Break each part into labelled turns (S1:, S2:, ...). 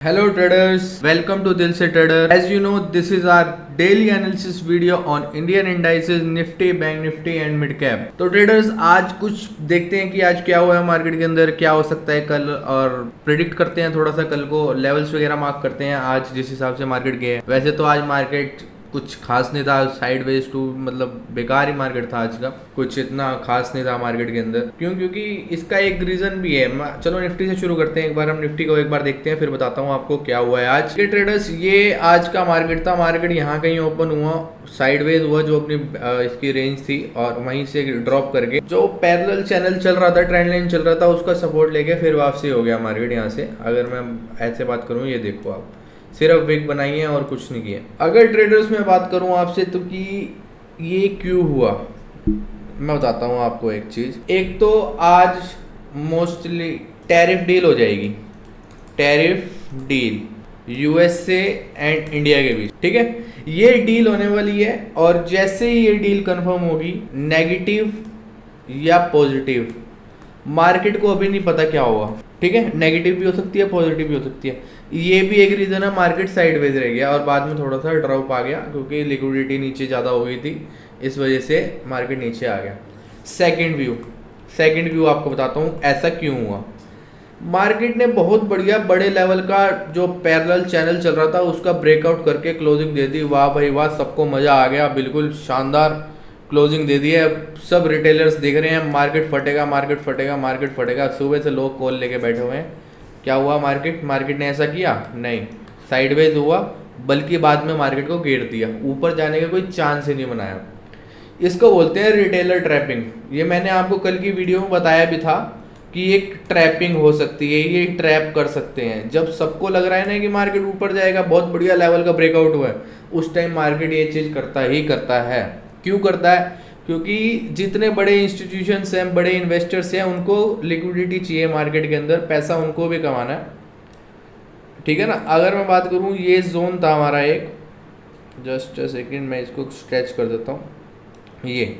S1: Hello traders, welcome to Dil Se Trader. As you know, this is our daily analysis video on Indian indices, Nifty, Bank Nifty and Mid Cap. तो traders आज कुछ देखते हैं कि आज क्या हुआ है मार्केट के अंदर, क्या हो सकता है कल, और प्रिडिक्ट करते हैं थोड़ा सा कल को, लेवल्स वगैरह मार्क करते हैं आज जिस हिसाब से मार्केट गए हैं। वैसे तो आज मार्केट कुछ खास नहीं था, साइडवेज टू मतलब बेकार ही मार्केट था आज का, कुछ इतना खास नहीं था मार्केट के अंदर। क्योंकि इसका एक रीजन भी है। चलो निफ्टी से शुरू करते हैं, एक बार हम निफ्टी को एक बार देखते हैं, फिर बताता हूँ आपको क्या हुआ है आज के ट्रेडर्स। ये आज का मार्केट था, मार्केट यहाँ कहीं ओपन हुआ, साइडवेज हुआ जो अपनी इसकी रेंज थी, और वहीं से ड्रॉप करके जो पैरेलल चैनल चल रहा था, ट्रेंड लाइन चल रहा था, उसका सपोर्ट लेके फिर वापसी हो गया मार्केट यहाँ से। अगर मैं ऐसे बात करूँ, ये देखो आप, सिर्फ विक बनाई है और कुछ नहीं किया। अगर ट्रेडर्स में बात करूं आपसे तो कि ये क्यों हुआ, मैं बताता हूं आपको एक चीज। एक तो आज मोस्टली टैरिफ डील हो जाएगी, tariff deal USA and India के बीच, ठीक है। ये डील होने वाली है, और जैसे ही ये डील कंफर्म होगी, नेगेटिव या पॉजिटिव, मार्केट को अभी नहीं पता क्या होगा, ठीक है। नेगेटिव भी हो सकती है, पॉजिटिव भी हो सकती है। ये भी एक रीज़न है, मार्केट साइडवेज रह गया और बाद में थोड़ा सा ड्रॉप आ गया क्योंकि लिक्विडिटी नीचे ज़्यादा हो गई थी, इस वजह से मार्केट नीचे आ गया। सेकंड व्यू आपको बताता हूँ ऐसा क्यों हुआ। मार्केट ने बहुत बढ़िया बड़े लेवल का जो पैरेलल चैनल चल रहा था उसका ब्रेकआउट करके क्लोजिंग दे दी। वाह भाई वाह, सबको मज़ा आ गया, बिल्कुल शानदार क्लोजिंग दे दी है। सब रिटेलर्स देख रहे हैं मार्केट फटेगा, मार्केट फटेगा, मार्केट फटेगा, सुबह से लोग कॉल लेके बैठे हुए हैं। क्या हुआ, मार्केट ने ऐसा किया नहीं, साइडवेज हुआ, बल्कि बाद में मार्केट को घेर दिया, ऊपर जाने का कोई चांस ही नहीं बनाया। इसको बोलते हैं रिटेलर ट्रैपिंग। ये मैंने आपको कल की वीडियो में बताया भी था कि एक ट्रैपिंग हो सकती है, ये ट्रैप कर सकते हैं। जब सबको लग रहा है ना कि मार्केट ऊपर जाएगा, बहुत बढ़िया लेवल का ब्रेकआउट हुआ है, उस टाइम मार्केट ये चीज़ करता है। क्यों करता है? क्योंकि जितने बड़े इंस्टीट्यूशंस हैं, बड़े इन्वेस्टर्स हैं, उनको लिक्विडिटी चाहिए मार्केट के अंदर, पैसा उनको भी कमाना है, ठीक है ना। अगर मैं बात करूं, ये जोन था हमारा एक, जस्ट अ सेकेंड मैं इसको स्ट्रेच कर देता हूं। ये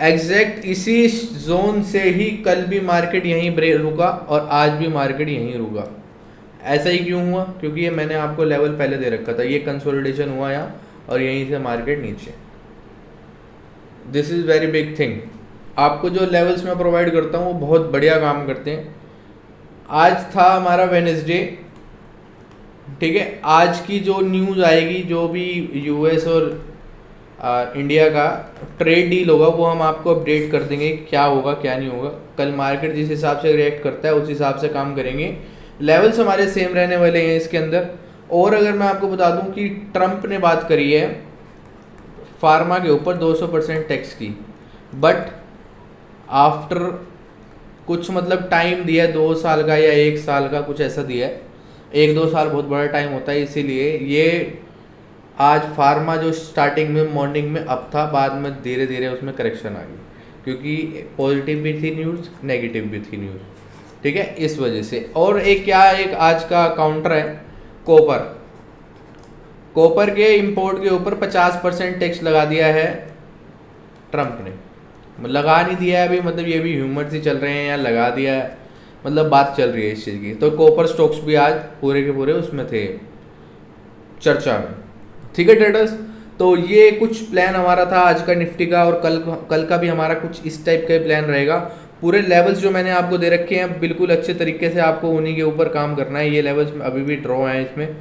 S1: एग्जैक्ट इसी जोन से ही कल भी मार्केट यहीं रुका और आज भी मार्केट यहीं रुका। ऐसा ही क्यों हुआ? क्योंकि ये मैंने आपको लेवल पहले दे रखा था, ये कंसोलिडेशन हुआ यहाँ और यहीं से मार्केट नीचे। This is very big thing. आपको जो लेवल्स मैं प्रोवाइड करता हूँ वो बहुत बढ़िया काम करते हैं। आज था हमारा वेडनेसडे, ठीक है। आज की जो न्यूज़ आएगी, जो भी यूएस और इंडिया का ट्रेड डील होगा, वो हम आपको अपडेट कर देंगे क्या होगा क्या नहीं होगा। कल मार्केट जिस हिसाब से रिएक्ट करता है उस हिसाब से काम करेंगे। लेवल्स हमारे सेम रहने वाले हैं इसके अंदर। और अगर मैं आपको बता दूं कि ट्रंप ने बात करी है फार्मा के ऊपर 200% टैक्स की, बट आफ्टर कुछ मतलब टाइम दिया है, 2 साल का या 1 साल का, कुछ ऐसा दिया है। 1-2 साल बहुत बड़ा टाइम होता है, इसीलिए ये आज फार्मा जो स्टार्टिंग में मॉर्निंग में अप था, बाद में धीरे धीरे उसमें करेक्शन आ गई, क्योंकि पॉजिटिव भी थी न्यूज़, नेगेटिव भी थी न्यूज़, ठीक है, इस वजह से। और एक आज का काउंटर है, कॉपर के इंपोर्ट के ऊपर 50% टैक्स लगा दिया है ट्रंप ने। लगा नहीं दिया है अभी, मतलब ये भी ह्यूमर से चल रहे हैं या लगा दिया है, मतलब बात चल रही है इस चीज़ की। तो कॉपर स्टॉक्स भी आज पूरे के पूरे उसमें थे, चर्चा में, ठीक है ट्रेडर्स। तो ये कुछ प्लान हमारा था आज का निफ्टी का, और कल का भी हमारा कुछ इस टाइप का प्लान रहेगा। पूरे लेवल्स जो मैंने आपको दे रखे हैं बिल्कुल अच्छे तरीके से आपको उन्हीं के ऊपर काम करना है। ये लेवल्स अभी भी ड्रॉ हैं, इसमें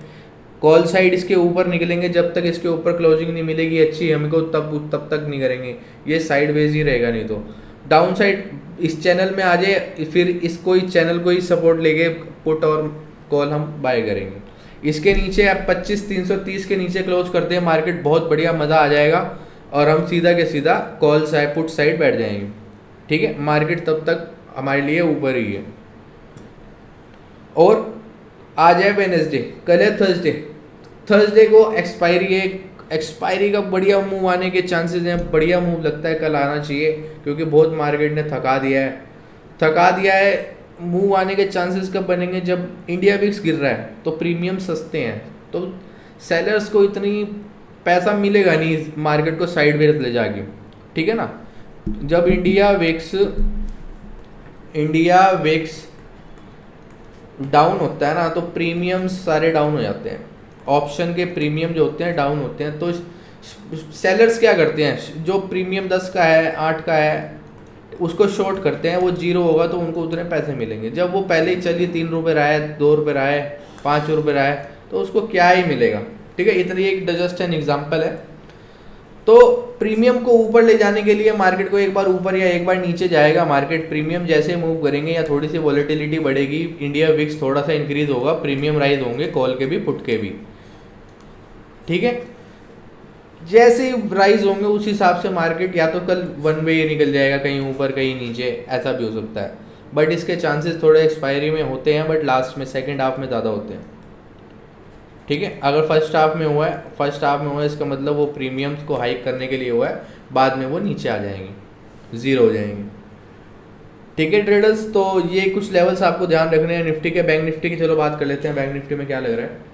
S1: कॉल साइड इसके ऊपर निकलेंगे, जब तक इसके ऊपर क्लोजिंग नहीं मिलेगी अच्छी हमको, तब तक नहीं करेंगे, ये साइडवेज ही रहेगा। नहीं तो डाउन साइड इस चैनल में आ जाए, फिर इसको ही चैनल को ही सपोर्ट लेके पुट और कॉल हम बाय करेंगे। इसके नीचे आप 25,330 के नीचे क्लोज करते हैं मार्केट, बहुत बढ़िया मज़ा आ जाएगा, और हम सीधा के सीधा कॉल साइड पुट साइड बैठ जाएंगे, ठीक है। मार्केट तब तक हमारे लिए ऊपर ही है। और आज है वेडनेसडे, कल है थर्सडे को एक्सपायरी का बढ़िया मूव आने के चांसेस हैं। बढ़िया मूव लगता है कल आना चाहिए, क्योंकि बहुत मार्केट ने थका दिया है। मूव आने के चांसेस कब बनेंगे? जब इंडिया विक्स गिर रहा है तो प्रीमियम सस्ते हैं, तो सेलर्स को इतनी पैसा मिलेगा नहीं मार्केट को साइडवेज ले जाके, ठीक है ना। जब इंडिया विक्स डाउन होता है ना तो प्रीमियम्स सारे डाउन हो जाते हैं, ऑप्शन के प्रीमियम जो होते हैं डाउन होते हैं। तो सेलर्स क्या करते हैं, जो प्रीमियम 10 का है 8 का है उसको शॉर्ट करते हैं, वो जीरो होगा तो उनको उतने पैसे मिलेंगे। जब वो पहले ही चलिए 3 रुपये रहा है, 2 रुपये रहा है, 5 रुपये रहा है, तो उसको क्या ही मिलेगा। ठीक है, इतनी एक जस्ट एन एग्जाम्पल है। तो प्रीमियम को ऊपर ले जाने के लिए मार्केट को एक बार ऊपर या एक बार नीचे जाएगा मार्केट, प्रीमियम जैसे मूव करेंगे या थोड़ी सी वॉलेटिलिटी बढ़ेगी, इंडिया विक्स थोड़ा सा इंक्रीज होगा, प्रीमियम राइज होंगे, कॉल के भी पुट के भी। ठीक है, जैसे ही राइज होंगे उस हिसाब से मार्केट या तो कल वन वे निकल जाएगा, कहीं ऊपर कहीं नीचे, ऐसा भी हो सकता है। बट इसके चांसेस थोड़े एक्सपायरी में होते हैं, बट लास्ट में सेकेंड हाफ में ज़्यादा होते हैं। ठीक है, अगर फर्स्ट हाफ में हुआ है इसका मतलब वो प्रीमियम्स को हाइक करने के लिए हुआ है, बाद में वो नीचे आ जाएंगे, ज़ीरो हो जाएंगे। ठीक है ट्रेडर्स, तो ये कुछ लेवल्स आपको ध्यान रखने हैं निफ्टी के। बैंक निफ्टी की चलो बात कर लेते हैं, बैंक निफ्टी में क्या लग रहा है।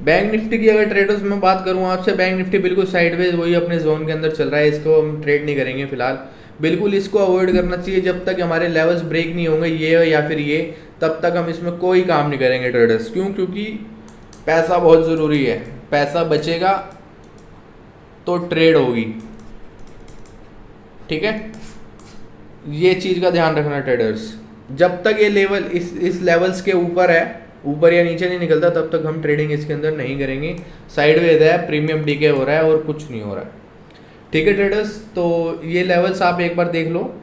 S1: बैंक निफ्टी की अगर ट्रेडर्स में बात करूँ आपसे, बैंक निफ्टी बिल्कुल साइडवेज वही अपने जोन के अंदर चल रहा है, इसको हम ट्रेड नहीं करेंगे फिलहाल। बिल्कुल इसको अवॉइड करना चाहिए, जब तक हमारे लेवल्स ब्रेक नहीं होंगे ये या फिर ये, तब तक हम इसमें कोई काम नहीं करेंगे ट्रेडर्स। क्यों? क्योंकि पैसा बहुत ज़रूरी है, पैसा बचेगा तो ट्रेड होगी। ठीक है, ये चीज़ का ध्यान रखना ट्रेडर्स। जब तक ये लेवल इस लेवल्स के ऊपर है, ऊपर या नीचे नहीं निकलता, तब तक हम ट्रेडिंग इसके अंदर नहीं करेंगे। साइडवेज है, प्रीमियम डीके हो रहा है और कुछ नहीं हो रहा है। ठीक है ट्रेडर्स, तो ये लेवल्स आप एक बार देख लो,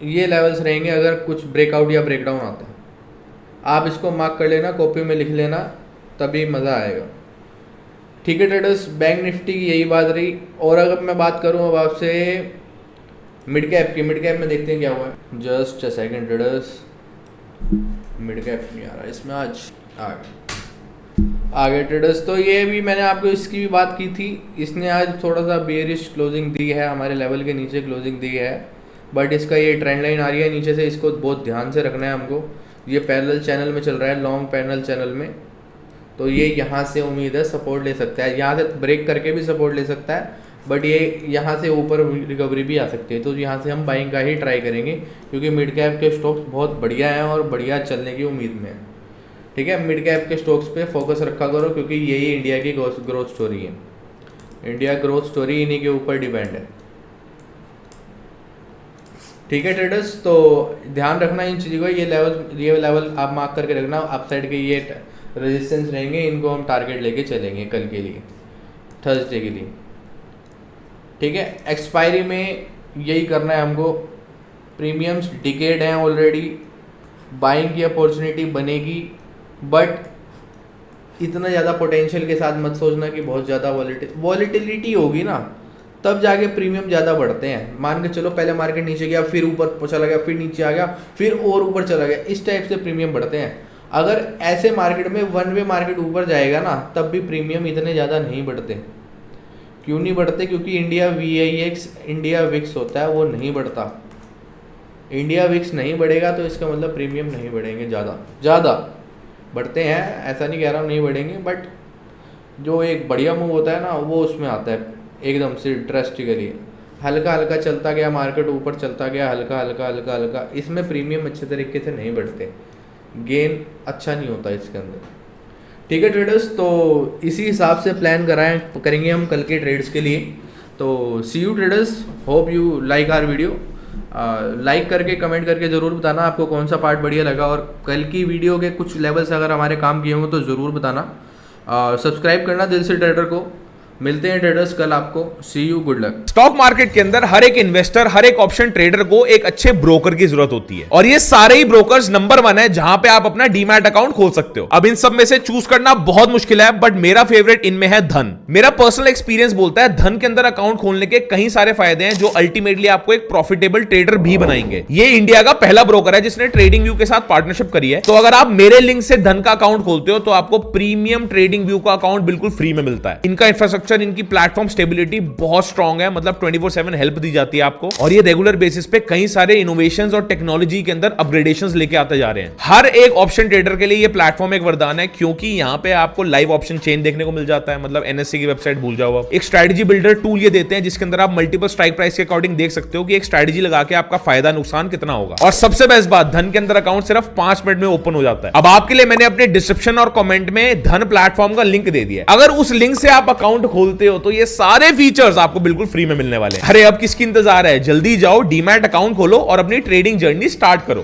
S1: ये लेवल्स रहेंगे। अगर कुछ ब्रेकआउट या ब्रेकडाउन आता है आप इसको मार्क कर लेना, कॉपी में लिख लेना, तभी मज़ा आएगा। ठीक है ट्रेडर्स, बैंक निफ्टी की यही बात रही। और अगर मैं बात करूं अब आपसे मिड कैप की, मिड कैप में देखते हैं क्या हुआ है। Just a second traders, mid cap नहीं आ रहा इसमें, आज आ गए ट्रेडर्स। तो ये भी मैंने आपको इसकी भी बात की थी, इसने आज थोड़ा सा बेयरिश क्लोजिंग दी है, हमारे लेवल के नीचे क्लोजिंग दी है। बट इसका ये ट्रेंड लाइन आ रही है नीचे से, इसको बहुत ध्यान से रखना है हमको। ये पैरेलल चैनल में चल रहा है, लॉन्ग पैरेलल चैनल में, तो ये यहाँ से उम्मीद है सपोर्ट ले सकता है, यहाँ से ब्रेक करके भी सपोर्ट ले सकता है, बट ये यहाँ से ऊपर रिकवरी भी आ सकती है। तो यहाँ से हम बाइंग का ही ट्राई करेंगे, क्योंकि मिड कैप के स्टॉक्स बहुत बढ़िया हैं और बढ़िया चलने की उम्मीद में है। ठीक है, मिड कैप के स्टॉक्स पे फोकस रखा करो, क्योंकि यही इंडिया की ग्रोथ स्टोरी है। इंडिया ग्रोथ स्टोरी इन्हीं के ऊपर डिपेंड है। ठीक है ट्रेडर्स, तो ध्यान रखना इन चीज़ों का। ये लेवल आप मार्क करके रखना, अप साइड के ये रेजिस्टेंस रहेंगे, इनको हम टारगेट लेके चलेंगे कल के लिए, थर्सडे के लिए। ठीक है, एक्सपायरी में यही करना है हमको। प्रीमियम्स डिकेड हैं ऑलरेडी, बाइंग की अपॉर्चुनिटी बनेगी, बट इतना ज़्यादा पोटेंशियल के साथ मत सोचना कि बहुत ज़्यादा वॉलिटिलिटी होगी ना, तब जाके प्रीमियम ज़्यादा बढ़ते हैं। मान के चलो पहले मार्केट नीचे गया, फिर ऊपर चला गया, फिर नीचे आ गया, फिर और ऊपर चला गया, इस टाइप से प्रीमियम बढ़ते हैं। अगर ऐसे मार्केट में वन वे मार्केट ऊपर जाएगा ना, तब भी प्रीमियम इतने ज़्यादा नहीं बढ़ते। क्यों नहीं बढ़ते? क्योंकि इंडिया VIX इंडिया विक्स होता है, वो नहीं बढ़ता। इंडिया विक्स नहीं बढ़ेगा तो इसका मतलब प्रीमियम नहीं बढ़ेंगे, ज़्यादा बढ़ते हैं, ऐसा नहीं कह रहा हूँ नहीं बढ़ेंगे, बट जो एक बढ़िया मूव होता है ना, वो उसमें आता है एकदम से ड्रास्टिकली। हल्का हल्का चलता गया मार्केट, ऊपर चलता गया, हल्का हल्का, इसमें प्रीमियम अच्छे तरीके से नहीं बढ़ते, गेन अच्छा नहीं होता इसके अंदर। ठीक है ट्रेडर्स, तो इसी हिसाब से प्लान करेंगे हम कल के ट्रेड्स के लिए। तो see you traders, hope you like our video. Like करके कमेंट करके ज़रूर बताना आपको कौन सा पार्ट बढ़िया लगा, और कल की वीडियो के कुछ लेवल्स अगर हमारे काम किए हों तो ज़रूर बताना। सब्सक्राइब करना दिल से ट्रेडर को। मिलते हैं ट्रेडर्स कल आपको, see you, good luck.
S2: Stock market के अंदर हर एक इन्वेस्टर, हर एक ऑप्शन ट्रेडर को एक अच्छे ब्रोकर की जरूरत होती है, और ये सारे ही ब्रोकर्स नंबर 1 है जहां पे आप अपना डीमैट अकाउंट खोल सकते हो। अब इन सब में से चूज करना बहुत मुश्किल है, बट मेरा फेवरेट इनमें है धन। मेरा पर्सनल एक्सपीरियंस बोलता है धन के अंदर अकाउंट खोलने के कई सारे फायदे हैं, जो अल्टीमेटली आपको एक प्रॉफिटेबल ट्रेडर भी बनाएंगे। ये इंडिया का पहला ब्रोकर है जिसने ट्रेडिंग व्यू के साथ पार्टनरशिप करी है। तो अगर आप मेरे लिंक से धन का अकाउंट खोलते हो तो आपको प्रीमियम ट्रेडिंग व्यू का अकाउंट बिल्कुल फ्री में मिलता है। इनका इंफ्रास्ट्रक्चर इंफ्रास्ट्रक्चर, इनकी प्लेटफॉर्म स्टेबिलिटी बहुत स्ट्रांग है, मतलब 24/7 हेल्प दी जाती है आपको, और ये रेगुलर बेसिस पे कई सारे इनोवेशंस और टेक्नोलॉजी के अंदर अपग्रेडेशंस लेके आते जा रहे हैं। हर एक ऑप्शन ट्रेडर के लिए ये प्लेटफॉर्म एक वरदान है, क्योंकि यहाँ पे आपको लाइव ऑप्शन चेन देखने को मिल जाता है, मतलब एनएससी की वेबसाइट भूल जाओ आप। एक स्ट्रेटजी बिल्डर टूल ये देते हैं जिसके अंदर आप मल्टीपल स्ट्राइक प्राइस के अकॉर्डिंग देख सकते हो कि एक स्ट्रेटजी लगा के आपका फायदा नुकसान कितना होगा। और सबसे बेस्ट बात, धन के अंदर अकाउंट सिर्फ 5 मिनट में ओपन हो जाता है। अब आपके लिए मैंने अपने डिस्क्रिप्शन और कमेंट में धन प्लेटफॉर्म का लिंक दे दिया, अगर उस लिंक से आप अकाउंट खोलते हो तो ये सारे फीचर्स आपको बिल्कुल फ्री में मिलने वाले हैं। अरे अब किसकी इंतजार है, जल्दी जाओ, डीमैट अकाउंट खोलो और अपनी ट्रेडिंग जर्नी स्टार्ट करो।